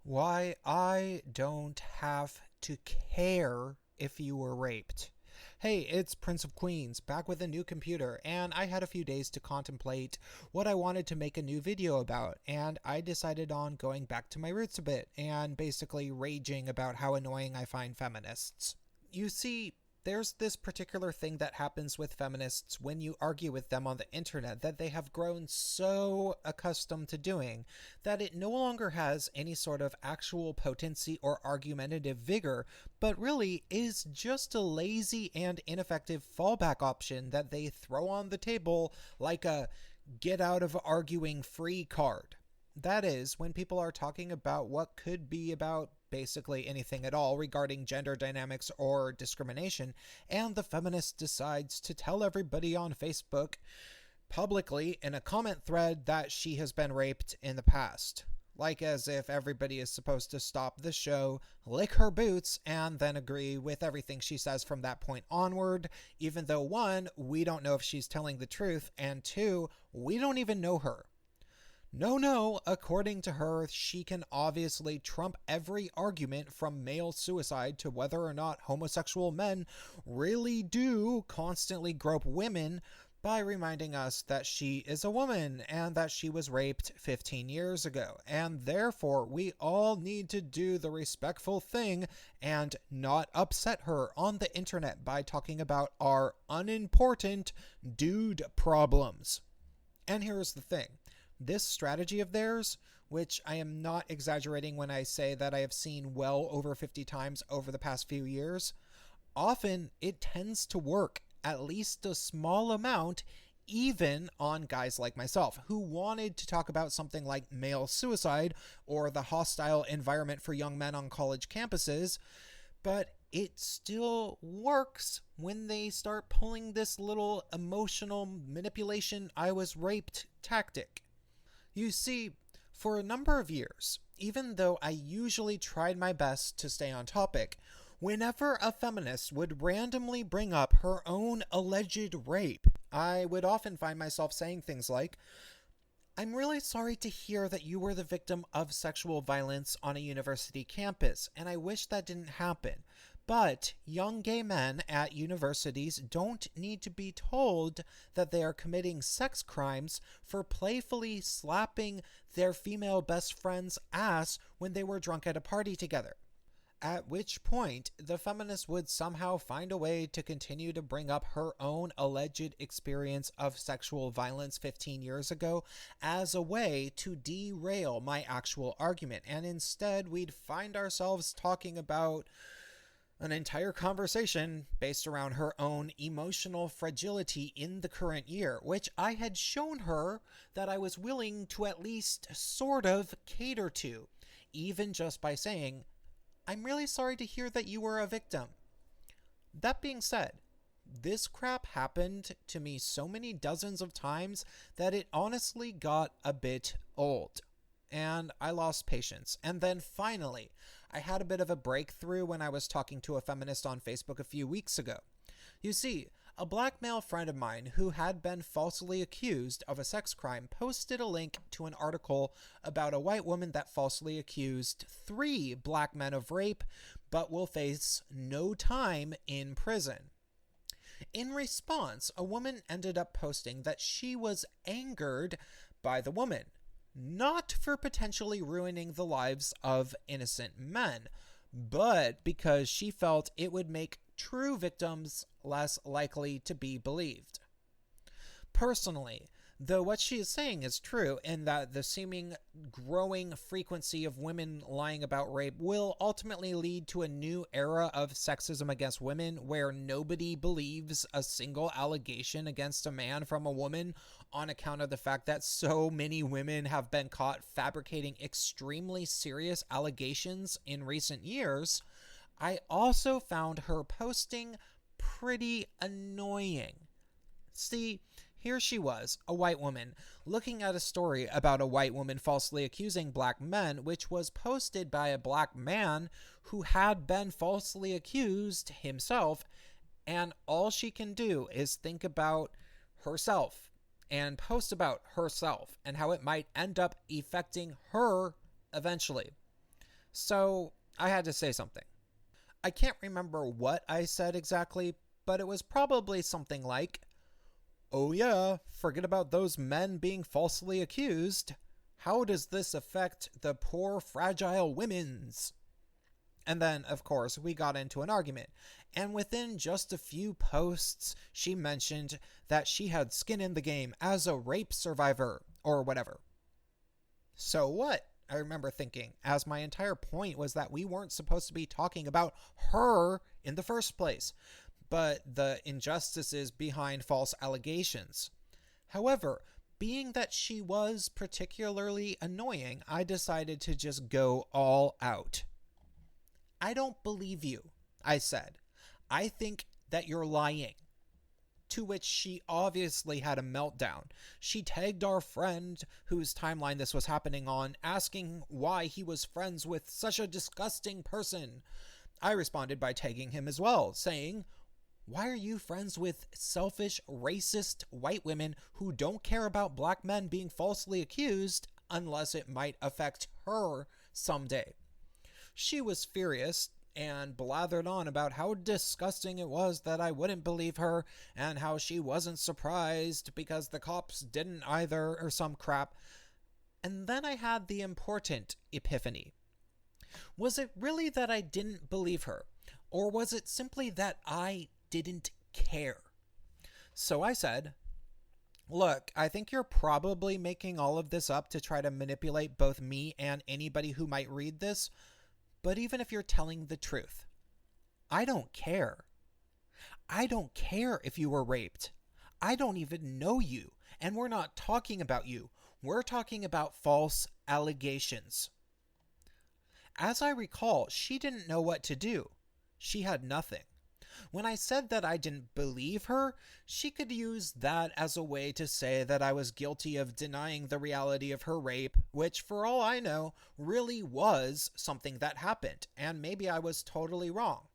Why I don't have to care if you were raped. Hey, it's Prince of Queens, back with a new computer, and I had a few days to contemplate what I wanted to make a new video about, and I decided on going back to my roots a bit, and basically raging about how annoying I find feminists. You see, there's this particular thing that happens with feminists when you argue with them on the internet that they have grown so accustomed to doing that it no longer has any sort of actual potency or argumentative vigor, but really is just a lazy and ineffective fallback option that they throw on the table like a get out of arguing free card. That is, when people are talking about what could be about basically anything at all regarding gender dynamics or discrimination, and the feminist decides to tell everybody on Facebook publicly in a comment thread that she has been raped in the past. Like as if everybody is supposed to stop the show, lick her boots, and then agree with everything she says from that point onward, even though one, we don't know if she's telling the truth, and two, we don't even know her. No, according to her, she can obviously trump every argument from male suicide to whether or not homosexual men really do constantly grope women by reminding us that she is a woman and that she was raped 15 years ago. And therefore, we all need to do the respectful thing and not upset her on the internet by talking about our unimportant dude problems. And here's the thing. This strategy of theirs, which I am not exaggerating when I say that I have seen well over 50 times over the past few years, often it tends to work at least a small amount, even on guys like myself, who wanted to talk about something like male suicide or the hostile environment for young men on college campuses, but it still works when they start pulling this little emotional manipulation I was raped tactic. You see, for a number of years, even though I usually tried my best to stay on topic, whenever a feminist would randomly bring up her own alleged rape, I would often find myself saying things like, I'm really sorry to hear that you were the victim of sexual violence on a university campus, and I wish that didn't happen. But young gay men at universities don't need to be told that they are committing sex crimes for playfully slapping their female best friend's ass when they were drunk at a party together. At which point, the feminist would somehow find a way to continue to bring up her own alleged experience of sexual violence 15 years ago as a way to derail my actual argument. And instead, we'd find ourselves talking about an entire conversation based around her own emotional fragility in the current year, which I had shown her that I was willing to at least sort of cater to, even just by saying, I'm really sorry to hear that you were a victim. That being said, this crap happened to me so many dozens of times that it honestly got a bit old. And I lost patience. And then finally, I had a bit of a breakthrough when I was talking to a feminist on Facebook a few weeks ago. You see, a black male friend of mine who had been falsely accused of a sex crime posted a link to an article about a white woman that falsely accused 3 black men of rape but will face no time in prison. In response, a woman ended up posting that she was angered by the woman, not for potentially ruining the lives of innocent men, but because she felt it would make true victims less likely to be believed. Personally, though what she is saying is true in that the seeming growing frequency of women lying about rape will ultimately lead to a new era of sexism against women where nobody believes a single allegation against a man from a woman on account of the fact that so many women have been caught fabricating extremely serious allegations in recent years, I also found her posting pretty annoying. See, here she was, a white woman, looking at a story about a white woman falsely accusing black men, which was posted by a black man who had been falsely accused himself, and all she can do is think about herself and post about herself and how it might end up affecting her eventually. So I had to say something. I can't remember what I said exactly, but it was probably something like, "Oh yeah, forget about those men being falsely accused. How does this affect the poor, fragile women's?" And then, of course, we got into an argument. And within just a few posts, she mentioned that she had skin in the game as a rape survivor, or whatever. So what? I remember thinking, as my entire point was that we weren't supposed to be talking about her in the first place, but the injustices behind false allegations. However, being that she was particularly annoying, I decided to just go all out. "I don't believe you," I said. "I think that you're lying." To which she obviously had a meltdown. She tagged our friend, whose timeline this was happening on, asking why he was friends with such a disgusting person. I responded by tagging him as well, saying, "Why are you friends with selfish, racist white women who don't care about black men being falsely accused unless it might affect her someday?" She was furious and blathered on about how disgusting it was that I wouldn't believe her and how she wasn't surprised because the cops didn't either, or some crap. And then I had the important epiphany. Was it really that I didn't believe her, or was it simply that I didn't care? So I said, "Look, I think you're probably making all of this up to try to manipulate both me and anybody who might read this. But even if you're telling the truth, I don't care. I don't care if you were raped. I don't even know you, and we're not talking about you. We're talking about false allegations." As I recall, she didn't know what to do. She had nothing. When I said that I didn't believe her, she could use that as a way to say that I was guilty of denying the reality of her rape, which, for all I know, really was something that happened, and maybe I was totally wrong.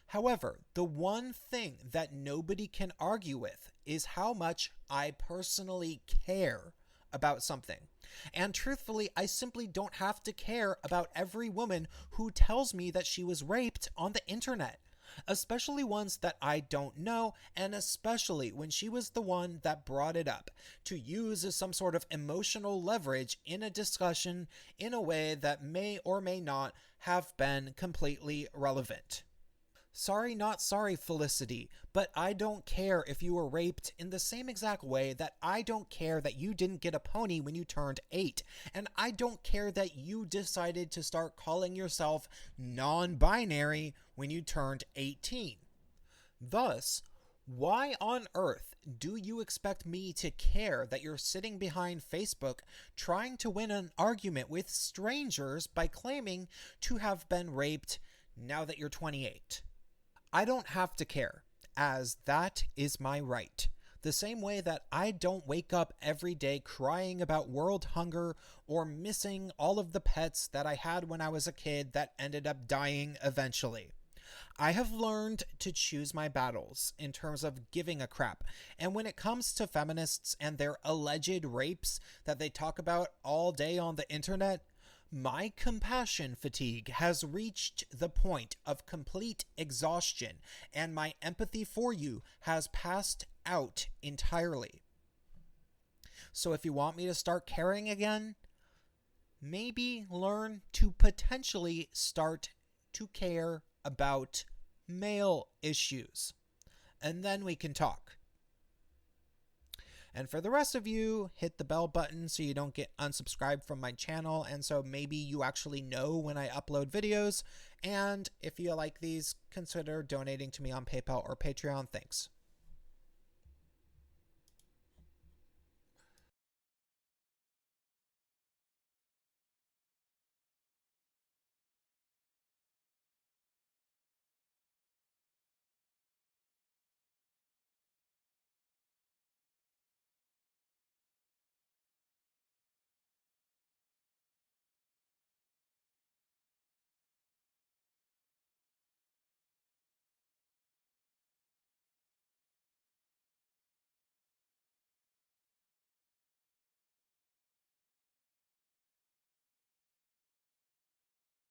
However, the one thing that nobody can argue with is how much I personally care about something. And truthfully, I simply don't have to care about every woman who tells me that she was raped on the internet. Especially ones that I don't know, and especially when she was the one that brought it up, to use as some sort of emotional leverage in a discussion in a way that may or may not have been completely relevant. Sorry, not sorry, Felicity, but I don't care if you were raped in the same exact way that I don't care that you didn't get a pony when you turned 8, and I don't care that you decided to start calling yourself non-binary when you turned 18. Thus, why on earth do you expect me to care that you're sitting behind Facebook trying to win an argument with strangers by claiming to have been raped now that you're 28? I don't have to care, as that is my right. The same way that I don't wake up every day crying about world hunger or missing all of the pets that I had when I was a kid that ended up dying eventually. I have learned to choose my battles in terms of giving a crap. And when it comes to feminists and their alleged rapes that they talk about all day on the internet, my compassion fatigue has reached the point of complete exhaustion, and my empathy for you has passed out entirely. So if you want me to start caring again, maybe learn to potentially start to care about male issues, and then we can talk. And for the rest of you, hit the bell button so you don't get unsubscribed from my channel, and so maybe you actually know when I upload videos. And if you like these, consider donating to me on PayPal or Patreon. Thanks.